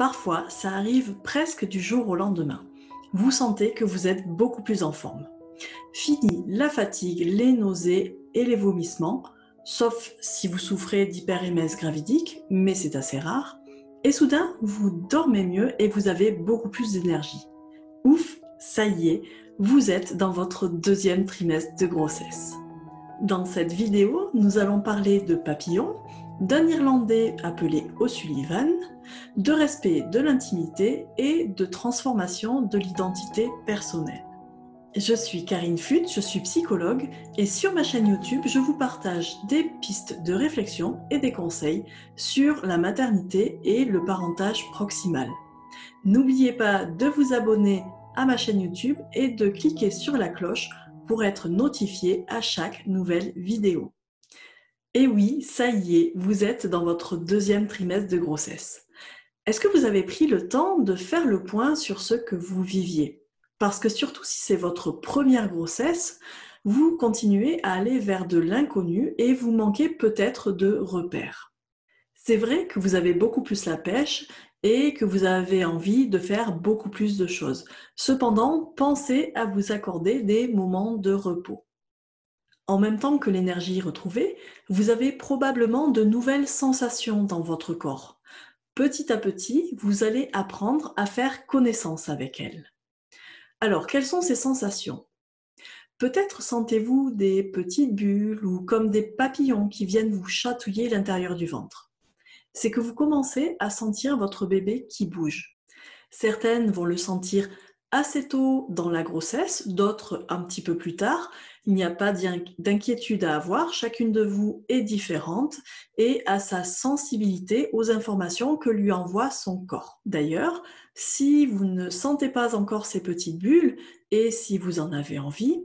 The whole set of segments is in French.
Parfois, ça arrive presque du jour au lendemain. Vous sentez que vous êtes beaucoup plus en forme. Fini la fatigue, les nausées et les vomissements, sauf si vous souffrez d'hyperémèse gravidique, mais c'est assez rare. Et soudain, vous dormez mieux et vous avez beaucoup plus d'énergie. Ouf, ça y est, vous êtes dans votre deuxième trimestre de grossesse. Dans cette vidéo, nous allons parler de papillons, d'un Irlandais appelé O'Sullivan, de respect de l'intimité et de transformation de l'identité personnelle. Je suis Karine Futt, je suis psychologue et sur ma chaîne YouTube, je vous partage des pistes de réflexion et des conseils sur la maternité et le parentage proximal. N'oubliez pas de vous abonner à ma chaîne YouTube et de cliquer sur la cloche pour être notifié à chaque nouvelle vidéo. Et oui, ça y est, vous êtes dans votre deuxième trimestre de grossesse. Est-ce que vous avez pris le temps de faire le point sur ce que vous viviez ? Parce que surtout si c'est votre première grossesse, vous continuez à aller vers de l'inconnu et vous manquez peut-être de repères. C'est vrai que vous avez beaucoup plus la pêche et que vous avez envie de faire beaucoup plus de choses. Cependant, pensez à vous accorder des moments de repos. En même temps que l'énergie retrouvée, vous avez probablement de nouvelles sensations dans votre corps. Petit à petit, vous allez apprendre à faire connaissance avec elles. Alors, quelles sont ces sensations ? Peut-être sentez-vous des petites bulles ou comme des papillons qui viennent vous chatouiller l'intérieur du ventre. C'est que vous commencez à sentir votre bébé qui bouge. Certaines vont le sentir assez tôt dans la grossesse, d'autres un petit peu plus tard. Il n'y a pas d'inquiétude à avoir, chacune de vous est différente et a sa sensibilité aux informations que lui envoie son corps. D'ailleurs, si vous ne sentez pas encore ces petites bulles et si vous en avez envie,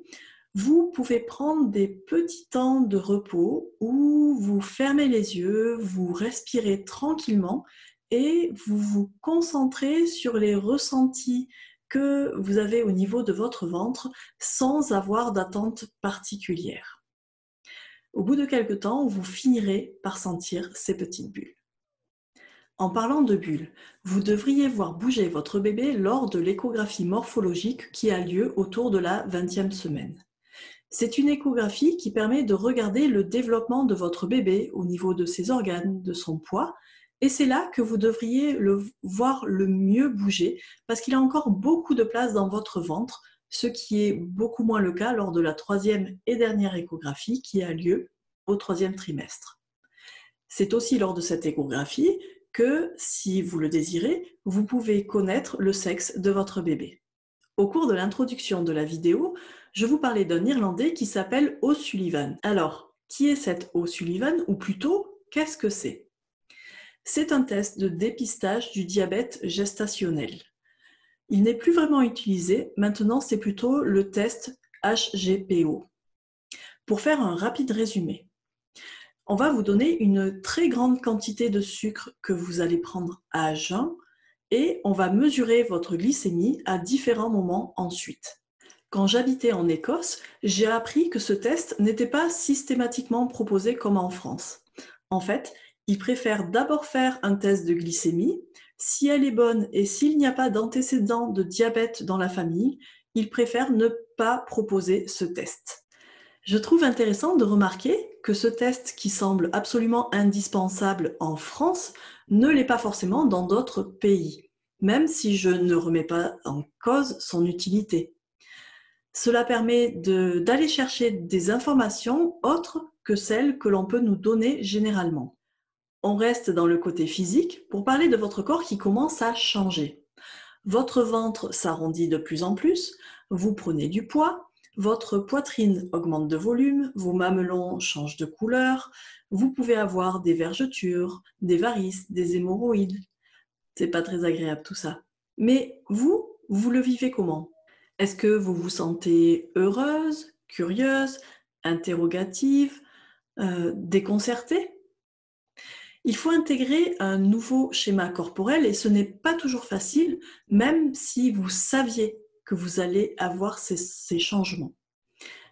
vous pouvez prendre des petits temps de repos où vous fermez les yeux, vous respirez tranquillement et vous vous concentrez sur les ressentis que vous avez au niveau de votre ventre sans avoir d'attente particulière. Au bout de quelque temps, vous finirez par sentir ces petites bulles. En parlant de bulles, vous devriez voir bouger votre bébé lors de l'échographie morphologique qui a lieu autour de la 20e semaine. C'est une échographie qui permet de regarder le développement de votre bébé au niveau de ses organes, de son poids, et c'est là que vous devriez le voir le mieux bouger parce qu'il a encore beaucoup de place dans votre ventre, ce qui est beaucoup moins le cas lors de la 3e et dernière échographie qui a lieu au 3e trimestre. C'est aussi lors de cette échographie que, si vous le désirez, vous pouvez connaître le sexe de votre bébé. Au cours de l'introduction de la vidéo, je vous parlais d'un Irlandais qui s'appelle O'Sullivan. Alors, qui est cet O'Sullivan, ou plutôt, qu'est-ce que c'est ? C'est un test de dépistage du diabète gestationnel. Il n'est plus vraiment utilisé, maintenant c'est plutôt le test HGPO. Pour faire un rapide résumé, on va vous donner une très grande quantité de sucre que vous allez prendre à jeun et on va mesurer votre glycémie à différents moments ensuite. Quand j'habitais en Écosse, j'ai appris que ce test n'était pas systématiquement proposé comme en France. En fait, ils préfèrent d'abord faire un test de glycémie. Si elle est bonne et s'il n'y a pas d'antécédent de diabète dans la famille, ils préfèrent ne pas proposer ce test. Je trouve intéressant de remarquer que ce test qui semble absolument indispensable en France ne l'est pas forcément dans d'autres pays, même si je ne remets pas en cause son utilité. Cela permet d'aller chercher des informations autres que celles que l'on peut nous donner généralement. On reste dans le côté physique pour parler de votre corps qui commence à changer. Votre ventre s'arrondit de plus en plus, vous prenez du poids, votre poitrine augmente de volume, vos mamelons changent de couleur, vous pouvez avoir des vergetures, des varices, des hémorroïdes. C'est pas très agréable tout ça. Mais vous le vivez comment ? Est-ce que vous vous sentez heureuse, curieuse, interrogative, déconcertée ? Il faut intégrer un nouveau schéma corporel et ce n'est pas toujours facile, même si vous saviez que vous allez avoir ces changements.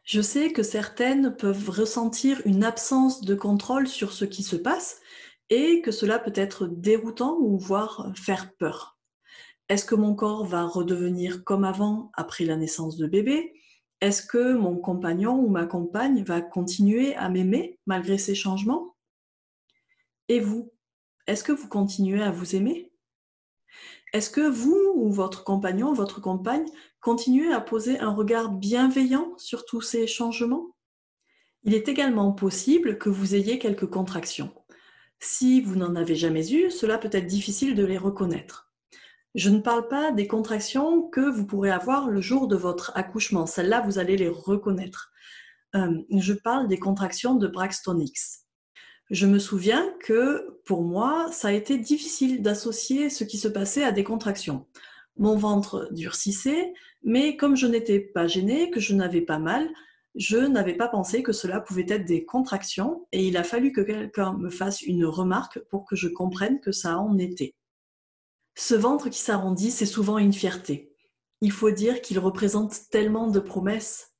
Je sais que certaines peuvent ressentir une absence de contrôle sur ce qui se passe et que cela peut être déroutant ou voire faire peur. Est-ce que mon corps va redevenir comme avant après la naissance de bébé? Est-ce que mon compagnon ou ma compagne va continuer à m'aimer malgré ces changements? Et vous, est-ce que vous continuez à vous aimer? Est-ce que vous ou votre compagnon, votre compagne, continuez à poser un regard bienveillant sur tous ces changements? Il est également possible que vous ayez quelques contractions. Si vous n'en avez jamais eu, cela peut être difficile de les reconnaître. Je ne parle pas des contractions que vous pourrez avoir le jour de votre accouchement. Celles-là, vous allez les reconnaître. Je parle des contractions de Braxton Hicks. Je me souviens que pour moi, ça a été difficile d'associer ce qui se passait à des contractions. Mon ventre durcissait, mais comme je n'étais pas gênée, que je n'avais pas mal, je n'avais pas pensé que cela pouvait être des contractions et il a fallu que quelqu'un me fasse une remarque pour que je comprenne que ça en était. Ce ventre qui s'arrondit, c'est souvent une fierté. Il faut dire qu'il représente tellement de promesses.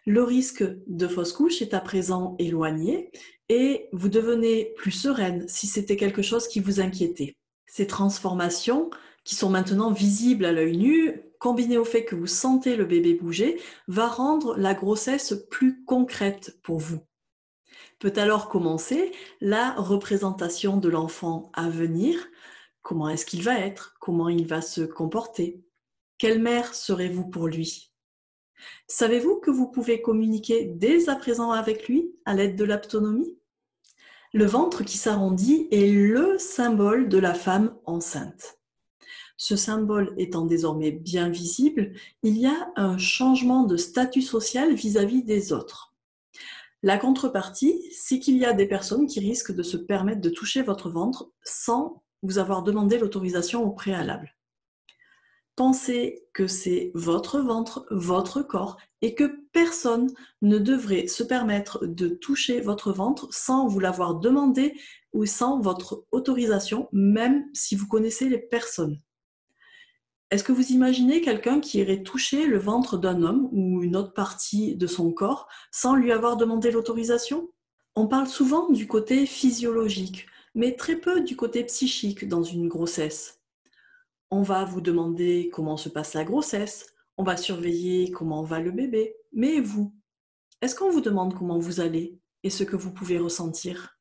Le risque de fausse couche est à présent éloigné et vous devenez plus sereine si c'était quelque chose qui vous inquiétait. Ces transformations, qui sont maintenant visibles à l'œil nu, combinées au fait que vous sentez le bébé bouger, va rendre la grossesse plus concrète pour vous. Peut alors commencer la représentation de l'enfant à venir. Comment est-ce qu'il va être? Comment il va se comporter? Quelle mère serez-vous pour lui? Savez-vous que vous pouvez communiquer dès à présent avec lui à l'aide de l'aptonomie? Le ventre qui s'arrondit est le symbole de la femme enceinte. Ce symbole étant désormais bien visible, il y a un changement de statut social vis-à-vis des autres. La contrepartie, c'est qu'il y a des personnes qui risquent de se permettre de toucher votre ventre sans vous avoir demandé l'autorisation au préalable. Pensez que c'est votre ventre, votre corps, et que personne ne devrait se permettre de toucher votre ventre sans vous l'avoir demandé ou sans votre autorisation, même si vous connaissez les personnes. Est-ce que vous imaginez quelqu'un qui irait toucher le ventre d'un homme ou une autre partie de son corps sans lui avoir demandé l'autorisation? On parle souvent du côté physiologique, mais très peu du côté psychique dans une grossesse. On va vous demander comment se passe la grossesse, on va surveiller comment va le bébé. Mais vous, est-ce qu'on vous demande comment vous allez et ce que vous pouvez ressentir?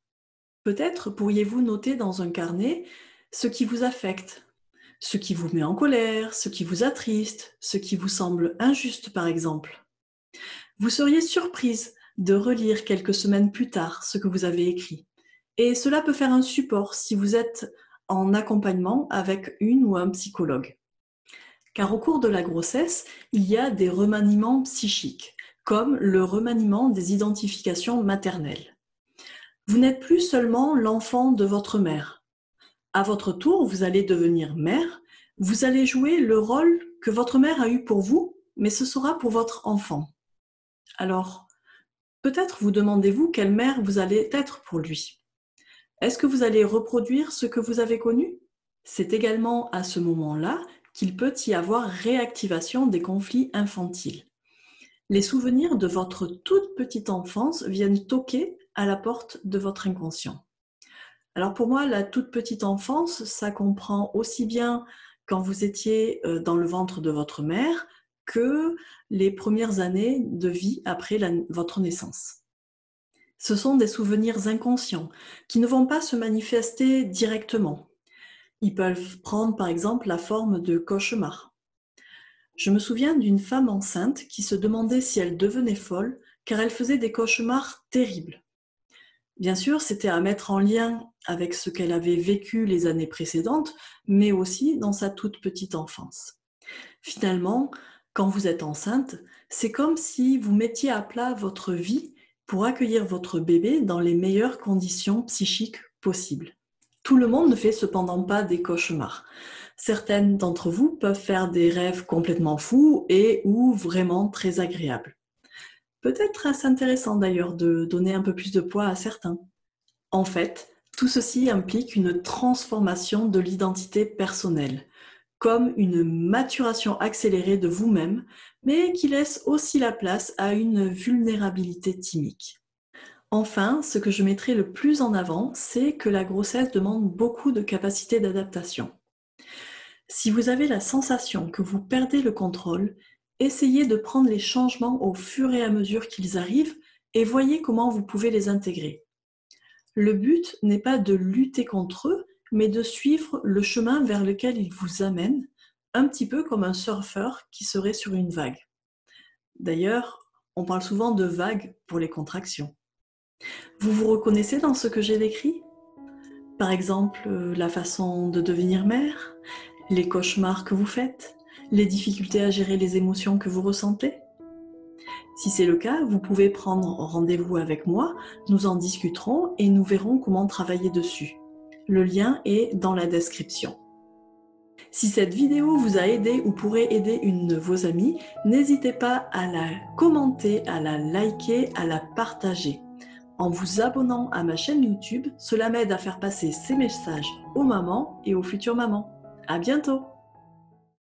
Peut-être pourriez-vous noter dans un carnet ce qui vous affecte, ce qui vous met en colère, ce qui vous attriste, ce qui vous semble injuste par exemple. Vous seriez surprise de relire quelques semaines plus tard ce que vous avez écrit. Et cela peut faire un support si vous êtes en accompagnement avec une ou un psychologue. Car au cours de la grossesse, il y a des remaniements psychiques, comme le remaniement des identifications maternelles. Vous n'êtes plus seulement l'enfant de votre mère. À votre tour, vous allez devenir mère, vous allez jouer le rôle que votre mère a eu pour vous, mais ce sera pour votre enfant. Alors, peut-être vous demandez-vous quelle mère vous allez être pour lui. Est-ce que vous allez reproduire ce que vous avez connu? C'est également à ce moment-là qu'il peut y avoir réactivation des conflits infantiles. Les souvenirs de votre toute petite enfance viennent toquer à la porte de votre inconscient. Alors pour moi, la toute petite enfance, ça comprend aussi bien quand vous étiez dans le ventre de votre mère que les premières années de vie après votre naissance. Ce sont des souvenirs inconscients qui ne vont pas se manifester directement. Ils peuvent prendre par exemple la forme de cauchemars. Je me souviens d'une femme enceinte qui se demandait si elle devenait folle car elle faisait des cauchemars terribles. Bien sûr, c'était à mettre en lien avec ce qu'elle avait vécu les années précédentes, mais aussi dans sa toute petite enfance. Finalement, quand vous êtes enceinte, c'est comme si vous mettiez à plat votre vie pour accueillir votre bébé dans les meilleures conditions psychiques possibles. Tout le monde ne fait cependant pas des cauchemars. Certaines d'entre vous peuvent faire des rêves complètement fous et ou vraiment très agréables. Peut-être est-ce intéressant d'ailleurs de donner un peu plus de poids à certains. En fait, tout ceci implique une transformation de l'identité personnelle, comme une maturation accélérée de vous-même, mais qui laisse aussi la place à une vulnérabilité thymique. Enfin, ce que je mettrai le plus en avant, c'est que la grossesse demande beaucoup de capacité d'adaptation. Si vous avez la sensation que vous perdez le contrôle, essayez de prendre les changements au fur et à mesure qu'ils arrivent et voyez comment vous pouvez les intégrer. Le but n'est pas de lutter contre eux, mais de suivre le chemin vers lequel ils vous amènent, un petit peu comme un surfeur qui serait sur une vague. D'ailleurs, on parle souvent de vagues pour les contractions. Vous vous reconnaissez dans ce que j'ai décrit? Par exemple, la façon de devenir mère, les cauchemars que vous faites, les difficultés à gérer les émotions que vous ressentez? Si c'est le cas, vous pouvez prendre rendez-vous avec moi, nous en discuterons et nous verrons comment travailler dessus. Le lien est dans la description. Si cette vidéo vous a aidé ou pourrait aider une de vos amies, n'hésitez pas à la commenter, à la liker, à la partager. En vous abonnant à ma chaîne YouTube, cela m'aide à faire passer ces messages aux mamans et aux futures mamans. À bientôt!